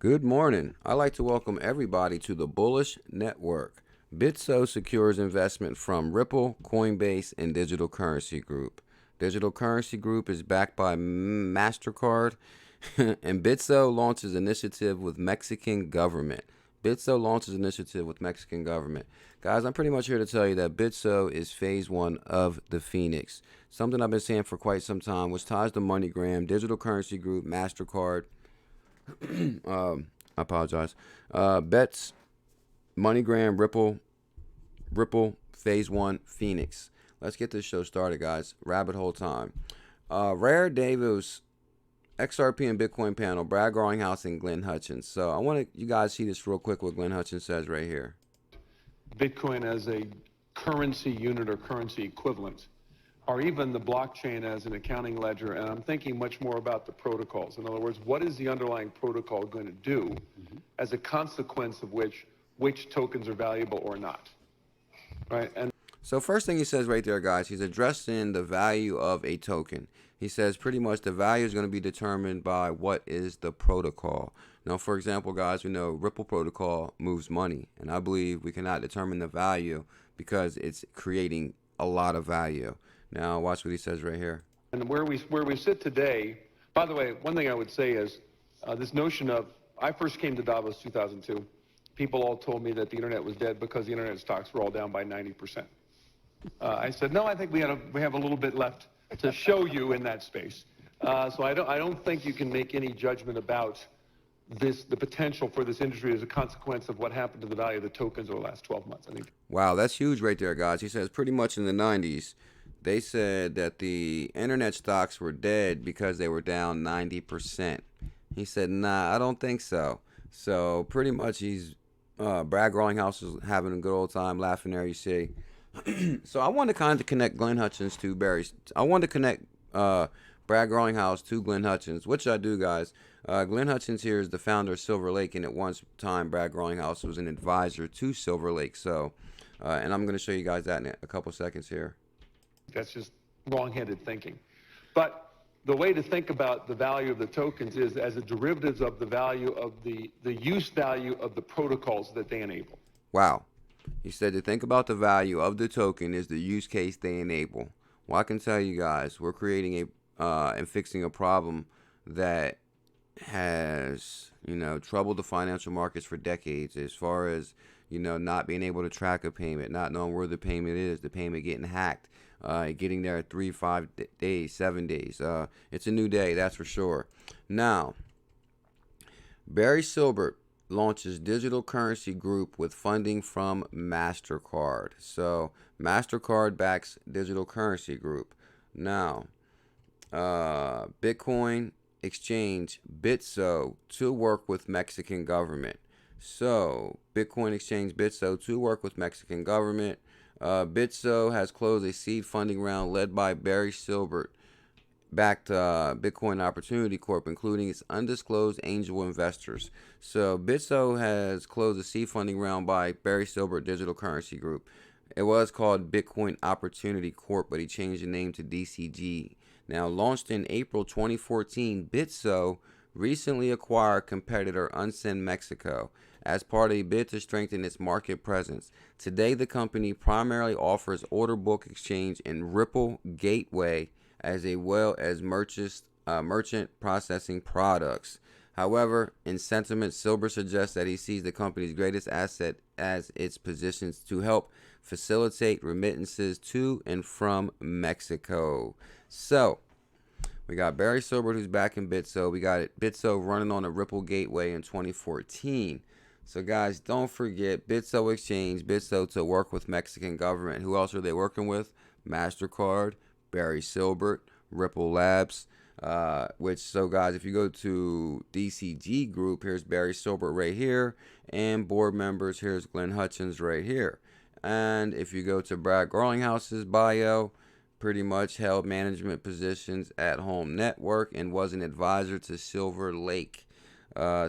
Good morning. I'd like to welcome everybody to the Bullish Network. Bitso secures investment from Ripple, Coinbase, and Digital Currency Group. Digital Currency Group is backed by MasterCard, and Bitso launches initiative with Mexican government. Bitso launches initiative with Mexican government. Guys, I'm pretty much here to tell you that Bitso is phase one of the Phoenix. Something I've been saying for quite some time, which ties to MoneyGram, Digital Currency Group, MasterCard, I apologize. Bets, MoneyGram, Ripple, Phase 1, Phoenix. Let's get this show started, guys. Rabbit hole time. Rare Davos, XRP and Bitcoin panel, Brad Garlinghouse and Glenn Hutchins. So I want you guys see this real quick what Glenn Hutchins says right here. Bitcoin as a currency unit or currency equivalent, or even the blockchain as an accounting ledger. And I'm thinking much more about the protocols. In other words, what is the underlying protocol going to do as a consequence of which tokens are valuable or not, right? And so first thing he says right there, guys, he's addressing the value of a token. He says pretty much the value is going to be determined by what is the protocol. Now, for example, guys, we know Ripple protocol moves money, and I believe we cannot determine the value because it's creating a lot of value. Now, watch what he says right here. And where we sit today, by the way, one thing I would say is this notion of, I first came to Davos 2002. People all told me that the internet was dead because the internet stocks were all down by 90%. I said, no, I think we have a little bit left to show you in that space. So I don't think you can make any judgment about the potential for this industry as a consequence of what happened to the value of the tokens over the last 12 months. I think. Wow, that's huge right there, guys. He says pretty much in the 90s, they said that the internet stocks were dead because they were down 90%. He said, nah, I don't think so. So pretty much Brad Garlinghouse is having a good old time laughing there, you see. So I wanted to kind of connect Glenn Hutchins to Barry. I wanted to connect Brad Garlinghouse to Glenn Hutchins, which I do, guys. Glenn Hutchins here is the founder of Silver Lake, and at one time Brad Garlinghouse was an advisor to Silver Lake. So, and I'm going to show you guys that in a couple seconds here. That's just wrong-headed thinking. But the way to think about the value of the tokens is as a derivative of the value of the use value of the protocols that they enable. Wow. He said to think about the value of the token is the use case they enable. Well, I can tell you guys, we're creating and fixing a problem that has, troubled the financial markets for decades as far as, not being able to track a payment, not knowing where the payment is, the payment getting hacked, getting there 3, 5 days, 7 days. It's a new day, that's for sure. Now, Barry Silbert launches Digital Currency Group with funding from MasterCard. So MasterCard backs Digital Currency Group. Now, Bitcoin exchange Bitso to work with Mexican government. So Bitcoin exchange Bitso to work with Mexican government. Bitso has closed a seed funding round led by Barry Silbert, backed Bitcoin Opportunity Corp, including its undisclosed angel investors. So Bitso has closed a seed funding round by Barry Silbert Digital Currency Group. It was called Bitcoin Opportunity Corp, but he changed the name to DCG. Now, launched in April 2014, Bitso recently acquired competitor Unsend Mexico as part of a bid to strengthen its market presence. Today, the company primarily offers order book exchange and Ripple Gateway as well as merchant processing products. However, in sentiment, Silbert suggests that he sees the company's greatest asset as its positions to help facilitate remittances to and from Mexico. So, we got Barry Silbert, who's back in Bitso. We got Bitso running on a Ripple Gateway in 2014. So, guys, don't forget Bitso Exchange, Bitso to work with Mexican government. Who else are they working with? MasterCard, Barry Silbert, Ripple Labs, so guys, if you go to DCG Group, here's Barry Silbert right here, and board members, here's Glenn Hutchins right here. And if you go to Brad Garlinghouse's bio, pretty much held management positions at Home Network and was an advisor to Silver Lake.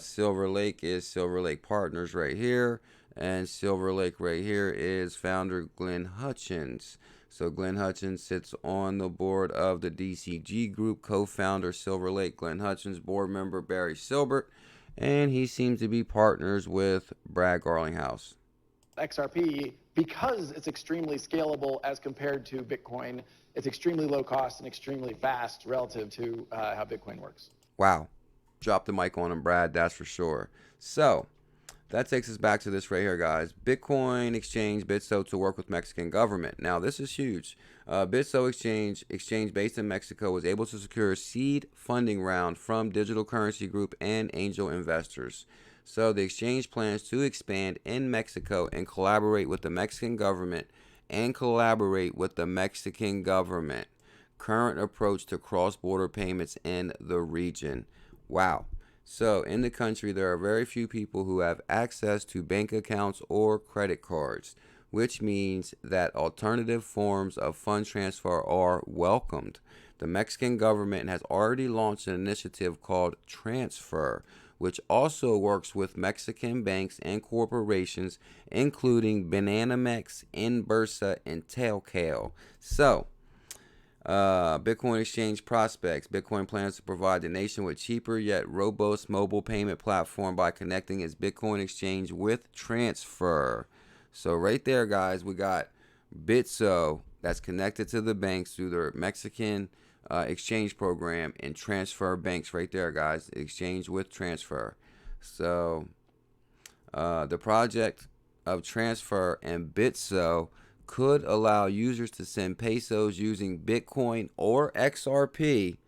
Silver Lake is Silver Lake Partners right here, and Silver Lake right here is founder Glenn Hutchins. So Glenn Hutchins sits on the board of the DCG Group, co-founder Silver Lake, Glenn Hutchins, board member Barry Silbert, and he seems to be partners with Brad Garlinghouse. XRP, because it's extremely scalable as compared to Bitcoin, it's extremely low cost and extremely fast relative to how Bitcoin works. Wow. Drop the mic on him, Brad, that's for sure. So, that takes us back to this right here, guys. Bitcoin exchange Bitso to work with Mexican government. Now, this is huge. Bitso exchange based in Mexico, was able to secure a seed funding round from Digital Currency Group and angel investors. So, the exchange plans to expand in Mexico and collaborate with the Mexican government Current approach to cross-border payments in the region. Wow. So, in the country, there are very few people who have access to bank accounts or credit cards, which means that alternative forms of fund transfer are welcomed. The Mexican government has already launched an initiative called Transfer, which also works with Mexican banks and corporations, including Banamex, Inbursa, and Telcal. So, Bitcoin exchange prospects. Bitcoin plans to provide the nation with cheaper yet robust mobile payment platform by connecting its Bitcoin exchange with Transfer. So right there, guys, we got Bitso that's connected to the banks through their Mexican exchange program, and Transfer banks right there, guys. Exchange with Transfer. So the project of Transfer and Bitso could allow users to send pesos using Bitcoin or XRP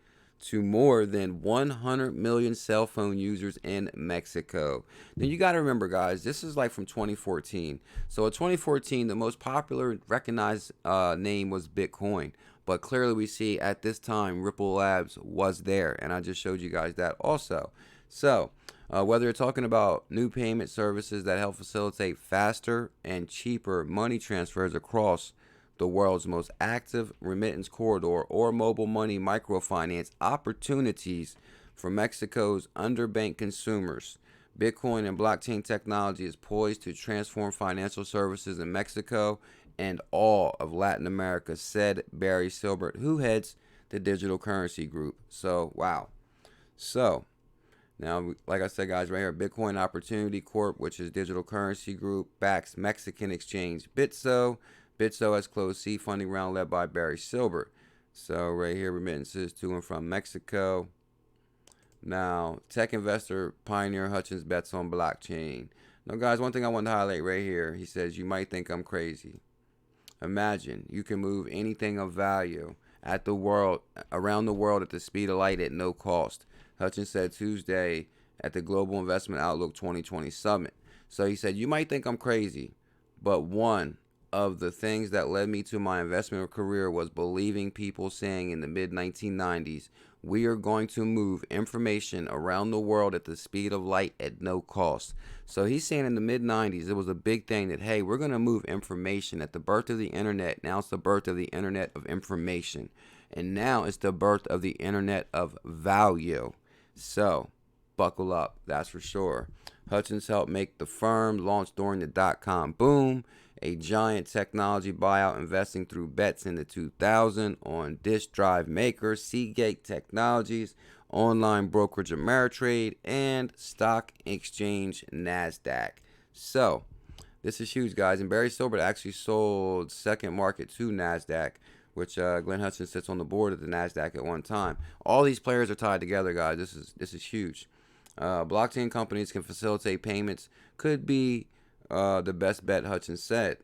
to more than 100 million cell phone users in Mexico. Now you got to remember, guys, this is like from 2014. So in 2014, the most popular recognized name was Bitcoin. But clearly we see at this time Ripple Labs was there. And I just showed you guys that also. So whether you're talking about new payment services that help facilitate faster and cheaper money transfers across the world's most active remittance corridor, or mobile money microfinance opportunities for Mexico's underbanked consumers, Bitcoin and blockchain technology is poised to transform financial services in Mexico and all of Latin America, said Barry Silbert, who heads the Digital Currency Group. So, wow. So, now, like I said, guys, right here, Bitcoin Opportunity Corp, which is Digital Currency Group, backs Mexican exchange Bitso. Bitso has closed seed funding round led by Barry Silbert. So right here, remittances to and from Mexico. Now, tech investor Pioneer Hutchins bets on blockchain. Now, guys, one thing I want to highlight right here, he says, you might think I'm crazy. Imagine you can move anything of value around the world at the speed of light at no cost. Hutchins said Tuesday at the Global Investment Outlook 2020 Summit. So he said, you might think I'm crazy, but one of the things that led me to my investment career was believing people saying in the mid-1990s, we are going to move information around the world at the speed of light at no cost. So he's saying in the mid-90s, it was a big thing that, hey, we're going to move information. At the birth of the internet, now it's the birth of the internet of information. And now it's the birth of the internet of value. So, buckle up, that's for sure. Hutchins helped make the firm launch during the dot-com boom, a giant technology buyout investing through bets in the 2000 on disk drive maker Seagate Technologies, online brokerage Ameritrade, and stock exchange NASDAQ. So, this is huge, guys. And Barry Silbert actually sold Second Market to NASDAQ, which Glenn Hutchins sits on the board of the NASDAQ at one time. All these players are tied together, guys. This is huge. Blockchain companies can facilitate payments. Could be the best bet, Hutchins said.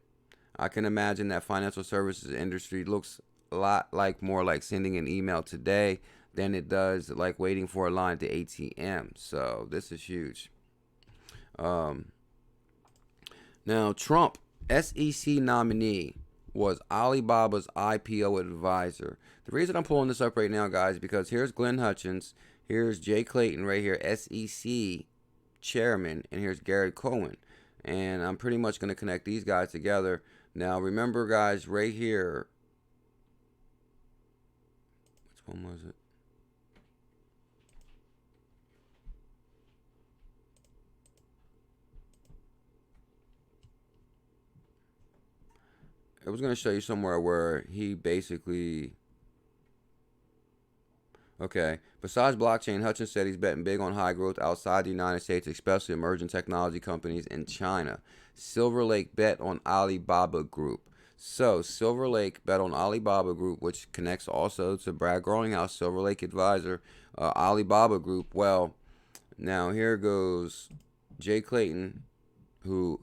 I can imagine that financial services industry looks a lot more like sending an email today than it does like waiting for a line to ATM. So this is huge. Now, Trump, SEC nominee, was Alibaba's IPO advisor. The reason I'm pulling this up right now, guys, because here's Glenn Hutchins, here's Jay Clayton right here, SEC chairman, and here's Gary Cohen. And I'm pretty much going to connect these guys together. Now, remember, guys, right here. Which one was it? I was going to show you somewhere where he basically... Okay. Besides blockchain, Hutchins said he's betting big on high growth outside the United States, especially emerging technology companies in China. Silver Lake bet on Alibaba Group. So, Silver Lake bet on Alibaba Group, which connects also to Brad Growinghouse, Silver Lake advisor, Alibaba Group. Well, now here goes Jay Clayton, who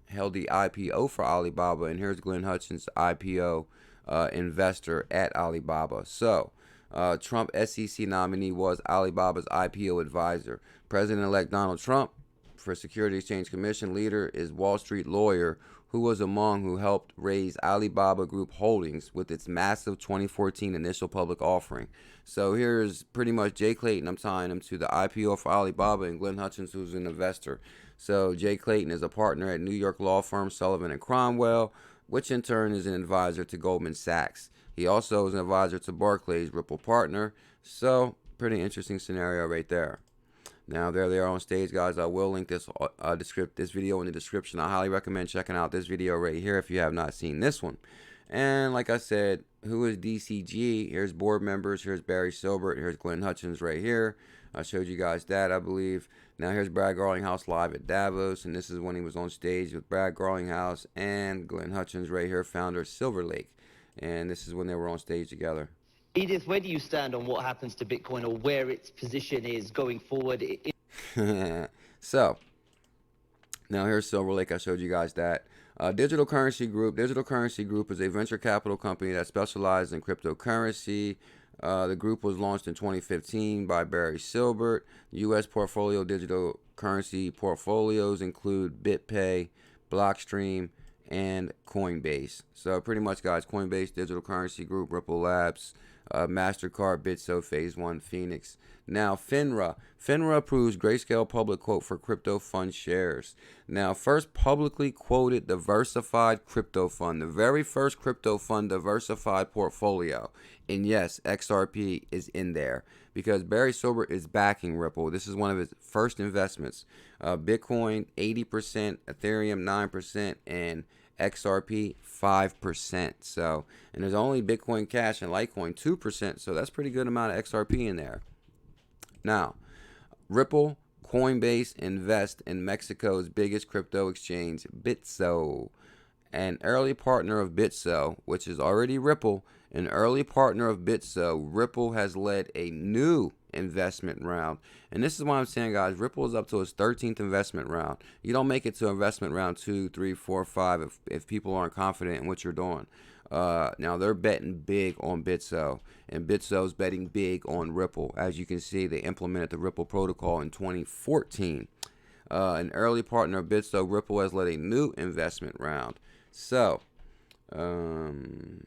held the IPO for Alibaba, and here's Glenn Hutchins, IPO investor at Alibaba. So, Trump SEC nominee was Alibaba's IPO advisor. President-elect Donald Trump, for Security Exchange Commission leader, is Wall Street lawyer who was among who helped raise Alibaba Group Holdings with its massive 2014 initial public offering. So here's pretty much Jay Clayton. I'm tying him to the IPO for Alibaba, and Glenn Hutchins, who's an investor. So Jay Clayton is a partner at New York law firm Sullivan and Cromwell, which in turn is an advisor to Goldman Sachs. He also is an advisor to Barclays, Ripple partner. So pretty interesting scenario right there. Now, there they are on stage, guys. I will link this this video in the description. I highly recommend checking out this video right here if you have not seen this one. And like I said, who is DCG? Here's board members. Here's Barry Silbert. Here's Glenn Hutchins right here. I showed you guys that, I believe. Now, here's Brad Garlinghouse live at Davos. And this is when he was on stage with Brad Garlinghouse and Glenn Hutchins right here, founder of Silver Lake. And this is when they were on stage together. Edith, where do you stand on what happens to Bitcoin or where its position is going forward? So, now here's Silver Lake. I showed you guys that. Digital Currency Group. Digital Currency Group is a venture capital company that specializes in cryptocurrency. The group was launched in 2015 by Barry Silbert. U.S. portfolio digital currency portfolios include BitPay, Blockstream, and Coinbase. So pretty much, guys, Coinbase, Digital Currency Group, Ripple Labs, MasterCard, Bitso, Phase 1, Phoenix. Now, FINRA. FINRA approves Grayscale public quote for crypto fund shares. Now, first publicly quoted diversified crypto fund. The very first crypto fund diversified portfolio. And yes, XRP is in there because Barry Silbert is backing Ripple. This is one of his first investments. Bitcoin, 80%, Ethereum, 9%, and XRP 5%. So, and there's only Bitcoin Cash and Litecoin 2%. So that's pretty good amount of XRP in there. Now, Ripple, Coinbase invest in Mexico's biggest crypto exchange, Bitso. An early partner of Bitso, which is already Ripple, an early partner of Bitso, Ripple has led a new investment round. And this is why I'm saying, guys, Ripple is up to its 13th investment round. You don't make it to investment round 2, 3, 4, 5 if people aren't confident in what you're doing. Now they're betting big on Bitso, and Bitso's betting big on Ripple. As you can see, they implemented the Ripple protocol in 2014. An early partner of Bitso, Ripple has led a new investment round. So, you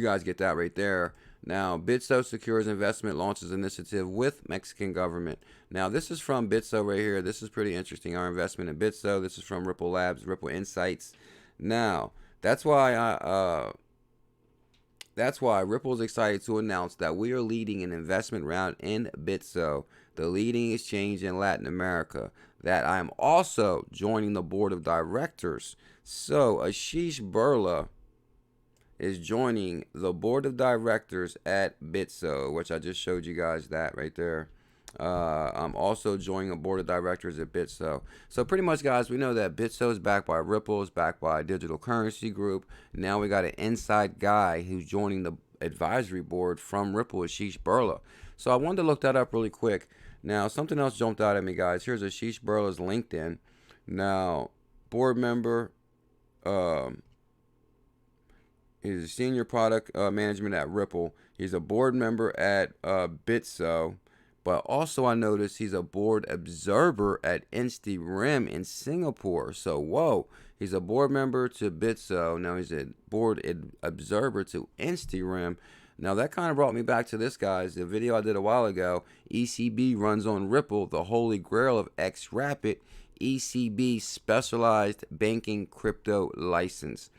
guys get that right there. Now, Bitso secures investment launches initiative with Mexican government. Now, this is from Bitso right here. This is pretty interesting. Our investment in Bitso. This is from Ripple Labs, Ripple Insights. Now, that's why Ripple is excited to announce that we are leading an investment round in Bitso, the leading exchange in Latin America. That I am also joining the board of directors. So, Ashish Burla is joining the board of directors at Bitso, which I just showed you guys that right there. I'm also joining a board of directors at Bitso. So pretty much, guys, we know that Bitso is backed by Ripple, is backed by Digital Currency Group. Now we got an inside guy who's joining the advisory board from Ripple, Ashish Burla. So I wanted to look that up really quick. Now, something else jumped out at me, guys. Here's Ashish Burla's LinkedIn. Now, board member, he's a senior product management at Ripple. He's a board member at Bitso. But also I noticed he's a board observer at InstiRim in Singapore. So, whoa, he's a board member to Bitso. Now he's a board observer to InstiRim. Now that kind of brought me back to this, guys. The video I did a while ago. ECB runs on Ripple, the holy grail of XRapid. ECB specialized banking crypto license.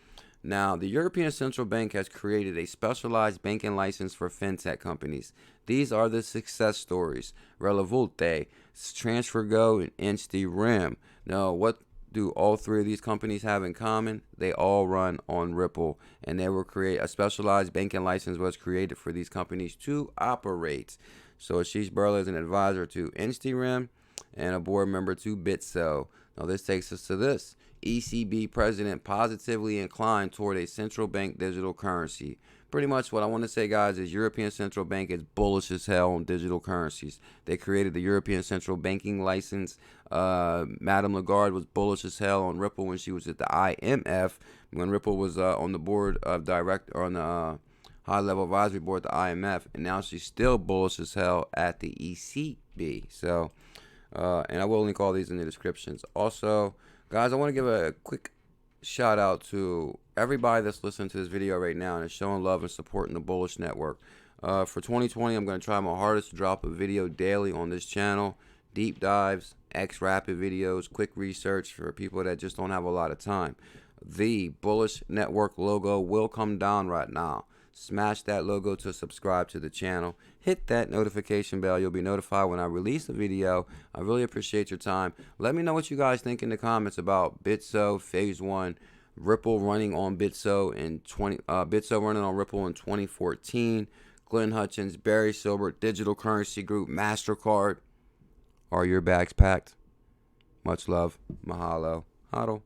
Now, the European Central Bank has created a specialized banking license for fintech companies. These are the success stories. Revolte, TransferGo, and InstiRim. Now, what do all three of these companies have in common? They all run on Ripple, and they will create a specialized banking license was created for these companies to operate. So Ashish Burla is an advisor to Instagram and a board member to Bitso. Now this takes us to this. ECB president positively inclined toward a central bank digital currency. Pretty much what I want to say, guys, is European Central Bank is bullish as hell on digital currencies. They created the European Central Banking License. Madame Lagarde was bullish as hell on Ripple when she was at the IMF. When Ripple was on the board of on the high-level advisory board at the IMF, and now she's still bullish as hell at the ECB. So, and I will link all these in the descriptions. Also, guys, I want to give a quick shout out to everybody that's listening to this video right now and is showing love and supporting the Bullish Network. For 2020, I'm going to try my hardest to drop a video daily on this channel. Deep dives, X-Rapid videos, quick research for people that just don't have a lot of time. The Bullish Network logo will come down right now. Smash that logo to subscribe to the channel. Hit that notification bell. You'll be notified when I release a video. I really appreciate your time. Let me know what you guys think in the comments about Bitso Phase 1, Ripple running on Bitso in Bitso running on Ripple in 2014, Glenn Hutchins, Barry Silbert, Digital Currency Group, MasterCard. Are your bags packed? Much love. Mahalo. Huddle.